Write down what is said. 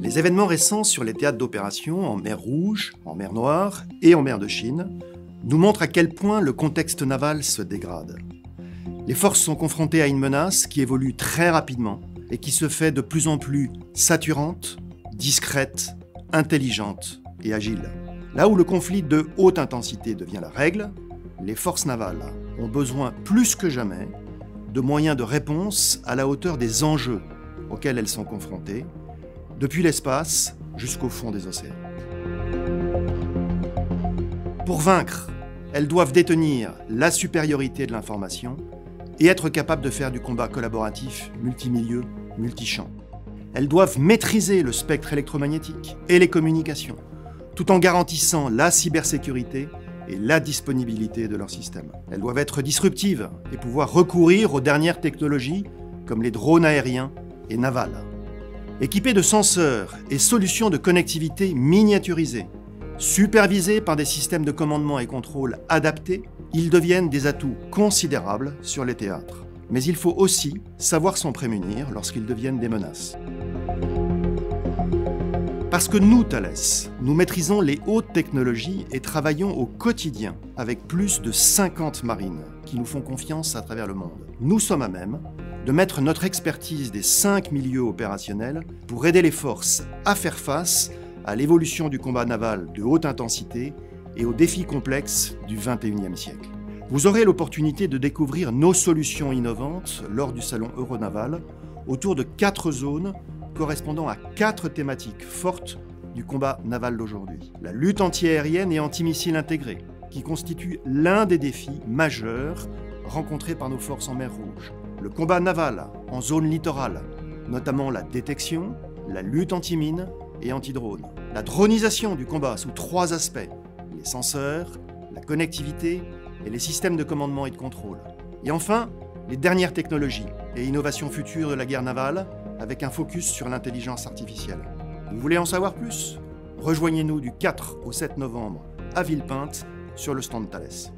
Les événements récents sur les théâtres d'opération en mer Rouge, en mer Noire et en mer de Chine nous montrent à quel point le contexte naval se dégrade. Les forces sont confrontées à une menace qui évolue très rapidement et qui se fait de plus en plus saturante, discrète, intelligente et agile. Là où le conflit de haute intensité devient la règle, les forces navales ont besoin plus que jamais de moyens de réponse à la hauteur des enjeux auxquels elles sont confrontées, depuis l'espace jusqu'au fond des océans. Pour vaincre, elles doivent détenir la supériorité de l'information et être capables de faire du combat collaboratif, multimilieu, multichamp. Elles doivent maîtriser le spectre électromagnétique et les communications, tout en garantissant la cybersécurité et la disponibilité de leur système. Elles doivent être disruptives et pouvoir recourir aux dernières technologies comme les drones aériens et navals. Équipés de senseurs et solutions de connectivité miniaturisées, supervisés par des systèmes de commandement et contrôle adaptés, ils deviennent des atouts considérables sur les théâtres. Mais il faut aussi savoir s'en prémunir lorsqu'ils deviennent des menaces. Parce que nous, Thales, nous maîtrisons les hautes technologies et travaillons au quotidien avec plus de 50 marines qui nous font confiance à travers le monde. Nous sommes à même de mettre notre expertise des 5 milieux opérationnels pour aider les forces à faire face à l'évolution du combat naval de haute intensité et aux défis complexes du XXIe siècle. Vous aurez l'opportunité de découvrir nos solutions innovantes lors du salon Euronaval autour de 4 zones correspondant à 4 thématiques fortes du combat naval d'aujourd'hui. La lutte antiaérienne et antimissile intégrée, qui constitue l'un des défis majeurs rencontrés par nos forces en mer Rouge. Le combat naval en zone littorale, notamment la détection, la lutte anti-mine et anti-drone. La dronisation du combat sous 3 aspects, les senseurs, la connectivité et les systèmes de commandement et de contrôle. Et enfin, les dernières technologies et innovations futures de la guerre navale, avec un focus sur l'intelligence artificielle. Vous voulez en savoir plus? Rejoignez-nous du 4 au 7 novembre à Villepinte sur le stand Thales.